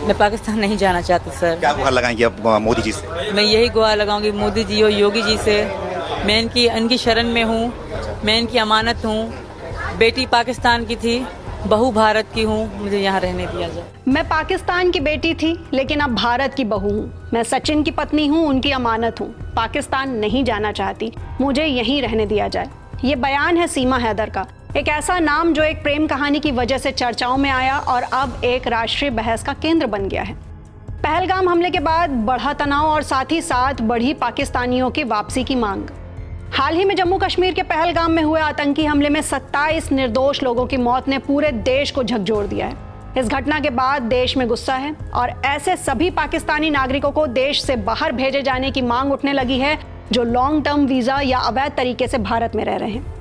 मैं पाकिस्तान नहीं जाना चाहती सर। क्या गुहार लगाएंगे अब मोदी जी से? मैं यही गुहार लगाऊंगी मोदी जी और योगी जी से। मैं इनकी शरण में हूँ, मैं इनकी अमानत हूँ। बेटी पाकिस्तान की थी, बहू भारत की हूँ, मुझे यहाँ रहने दिया जाए। मैं पाकिस्तान की बेटी थी लेकिन अब भारत की बहू हूँ। मैं सचिन की पत्नी हूँ, उनकी अमानत हूँ। पाकिस्तान नहीं जाना चाहती, मुझे यहीं रहने दिया जाए। ये बयान है सीमा हैदर का, एक ऐसा नाम जो एक प्रेम कहानी की वजह से चर्चाओं में आया और अब एक राष्ट्रीय बहस का केंद्र बन गया है। पहलगाम हमले के बाद बढ़ा तनाव और साथ ही साथ बढ़ी पाकिस्तानियों की वापसी की मांग। हाल ही में जम्मू कश्मीर के पहलगाम में हुए आतंकी हमले में 27 निर्दोष लोगों की मौत ने पूरे देश को झकझोर दिया है। इस घटना के बाद देश में गुस्सा है और ऐसे सभी पाकिस्तानी नागरिकों को देश से बाहर भेजे जाने की मांग उठने लगी है जो लॉन्ग टर्म वीजा या अवैध तरीके से भारत में रह रहे हैं।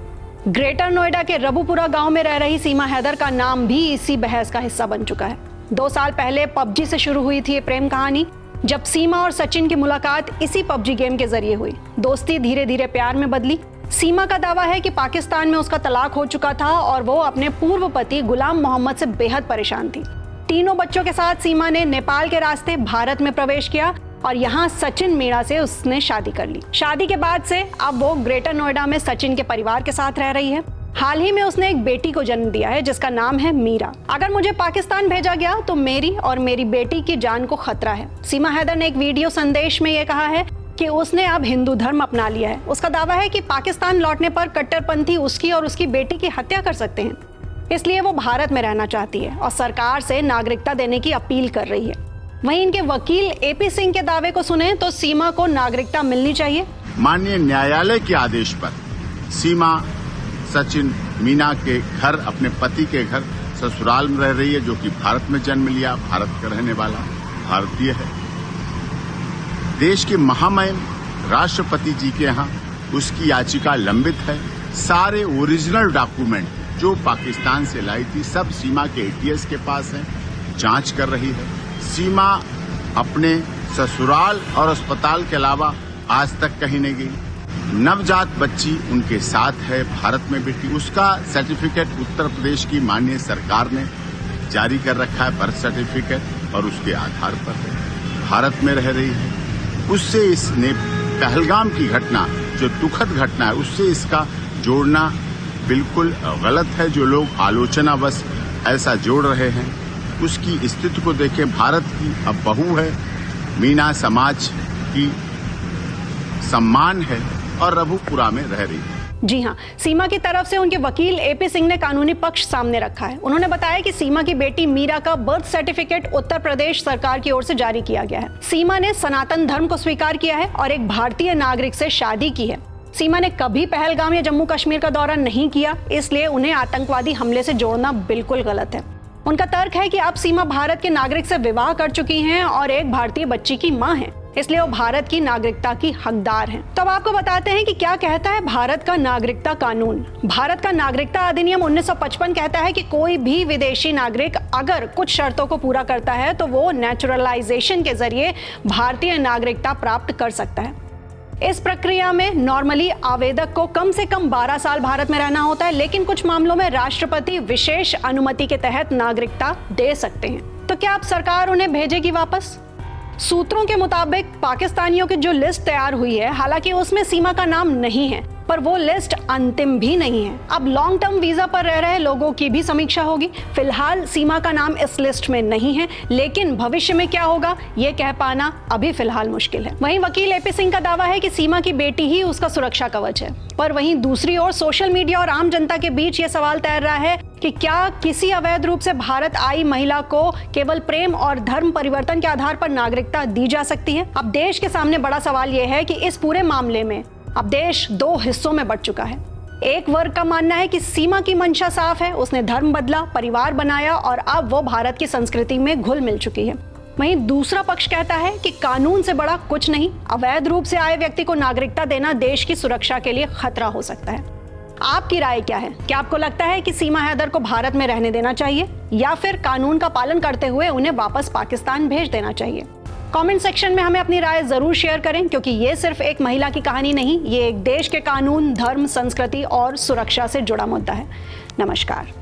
ग्रेटर नोएडा के रबुपुरा गांव में रह रही सीमा हैदर का नाम भी इसी बहस का हिस्सा बन चुका है। 2 साल पहले पबजी से शुरू हुई थी ये प्रेम कहानी, जब सीमा और सचिन की मुलाकात इसी पबजी गेम के जरिए हुई। दोस्ती धीरे धीरे प्यार में बदली। सीमा का दावा है कि पाकिस्तान में उसका तलाक हो चुका था और वो अपने पूर्व पति गुलाम मोहम्मद से बेहद परेशान थी। तीनों बच्चों के साथ सीमा ने नेपाल के रास्ते भारत में प्रवेश किया और यहाँ सचिन मीणा से उसने शादी कर ली। शादी के बाद से अब वो ग्रेटर नोएडा में सचिन के परिवार के साथ रह रही है। हाल ही में उसने एक बेटी को जन्म दिया है जिसका नाम है मीरा। अगर मुझे पाकिस्तान भेजा गया तो मेरी और मेरी बेटी की जान को खतरा है। सीमा हैदर ने एक वीडियो संदेश में ये कहा है कि उसने अब हिंदू धर्म अपना लिया है। उसका दावा है कि पाकिस्तान लौटने पर कट्टरपंथी उसकी और उसकी बेटी की हत्या कर सकते हैं, इसलिए वो भारत में रहना चाहती है और सरकार से नागरिकता देने की अपील कर रही है। वहीं इनके वकील एपी सिंह के दावे को सुने तो सीमा को नागरिकता मिलनी चाहिए। माननीय न्यायालय के आदेश पर सीमा सचिन मीना के घर, अपने पति के घर ससुराल में रह रही है, जो कि भारत में जन्म लिया, भारत का रहने वाला भारतीय है। देश के महामहिम राष्ट्रपति जी के यहाँ उसकी याचिका लंबित है। सारे ओरिजिनल डॉक्यूमेंट जो पाकिस्तान से लाई थी सब सीमा के एटीएस के पास है, जांच कर रही है। सीमा अपने ससुराल और अस्पताल के अलावा आज तक कहीं नहीं गई। नवजात बच्ची उनके साथ है, भारत में बेटी। उसका सर्टिफिकेट उत्तर प्रदेश की माननीय सरकार ने जारी कर रखा है, बर्थ सर्टिफिकेट, और उसके आधार पर है, भारत में रह रही है। उससे इसने पहलगाम की घटना, जो दुखद घटना है, उससे इसका जोड़ना बिल्कुल गलत है। जो लोग आलोचनावश ऐसा जोड़ रहे हैं, उसकी स्थिति को देखें। भारत की अब बहू है, मीना समाज की सम्मान है और रबुपुरा में रह रही है। जी हाँ, सीमा की तरफ से उनके वकील एपी सिंह ने कानूनी पक्ष सामने रखा है। उन्होंने बताया कि सीमा की बेटी मीरा का बर्थ सर्टिफिकेट उत्तर प्रदेश सरकार की ओर से जारी किया गया है। सीमा ने सनातन धर्म को स्वीकार किया है और एक भारतीय नागरिक से शादी की है। सीमा ने कभी पहलगाम या जम्मू कश्मीर का दौरा नहीं किया, इसलिए उन्हें आतंकवादी हमले से जोड़ना बिल्कुल गलत है। उनका तर्क है कि अब सीमा भारत के नागरिक से विवाह कर चुकी हैं और एक भारतीय बच्ची की मां हैं, इसलिए वो भारत की नागरिकता की हकदार हैं। तो अब आपको बताते हैं कि क्या कहता है भारत का नागरिकता कानून। भारत का नागरिकता अधिनियम 1955 कहता है कि कोई भी विदेशी नागरिक अगर कुछ शर्तों को पूरा करता है तो वो नेचुरलाइजेशन के जरिए भारतीय नागरिकता प्राप्त कर सकता है। इस प्रक्रिया में नॉर्मली आवेदक को कम से कम 12 साल भारत में रहना होता है, लेकिन कुछ मामलों में राष्ट्रपति विशेष अनुमति के तहत नागरिकता दे सकते हैं। तो क्या अब सरकार उन्हें भेजेगी वापस? सूत्रों के मुताबिक पाकिस्तानियों की जो लिस्ट तैयार हुई है, हालांकि उसमें सीमा का नाम नहीं है, पर वो लिस्ट अंतिम भी नहीं है। अब लॉन्ग टर्म वीजा पर रह रहे लोगों की भी समीक्षा होगी। फिलहाल सीमा का नाम इस लिस्ट में नहीं है, लेकिन भविष्य में क्या होगा ये कह पाना अभी फिलहाल मुश्किल है। वहीं वकील एपी सिंह का दावा है कि सीमा की बेटी ही उसका सुरक्षा कवच है, पर वहीं दूसरी ओर सोशल मीडिया और आम जनता के बीच ये सवाल तैर रहा है कि क्या किसी अवैध रूप से भारत आई महिला को केवल प्रेम और धर्म परिवर्तन के आधार पर नागरिकता दी जा सकती है? अब देश के सामने बड़ा सवाल यह है कि इस पूरे मामले में अब देश 2 हिस्सों में बंट चुका है। एक वर्ग का मानना है कि सीमा की मंशा साफ है, उसने धर्म बदला, परिवार बनाया और अब वो भारत की संस्कृति में घुल मिल चुकी है। वहीं दूसरा पक्ष कहता है कि कानून से बड़ा कुछ नहीं, अवैध रूप से आए व्यक्ति को नागरिकता देना देश की सुरक्षा के लिए खतरा हो सकता है। आपकी राय क्या है? क्या आपको लगता है कि सीमा हैदर को भारत में रहने देना चाहिए या फिर कानून का पालन करते हुए उन्हें वापस पाकिस्तान भेज देना चाहिए? कमेंट सेक्शन में हमें अपनी राय जरूर शेयर करें, क्योंकि ये सिर्फ एक महिला की कहानी नहीं, ये एक देश के कानून, धर्म, संस्कृति और सुरक्षा से जुड़ा मुद्दा है। नमस्कार।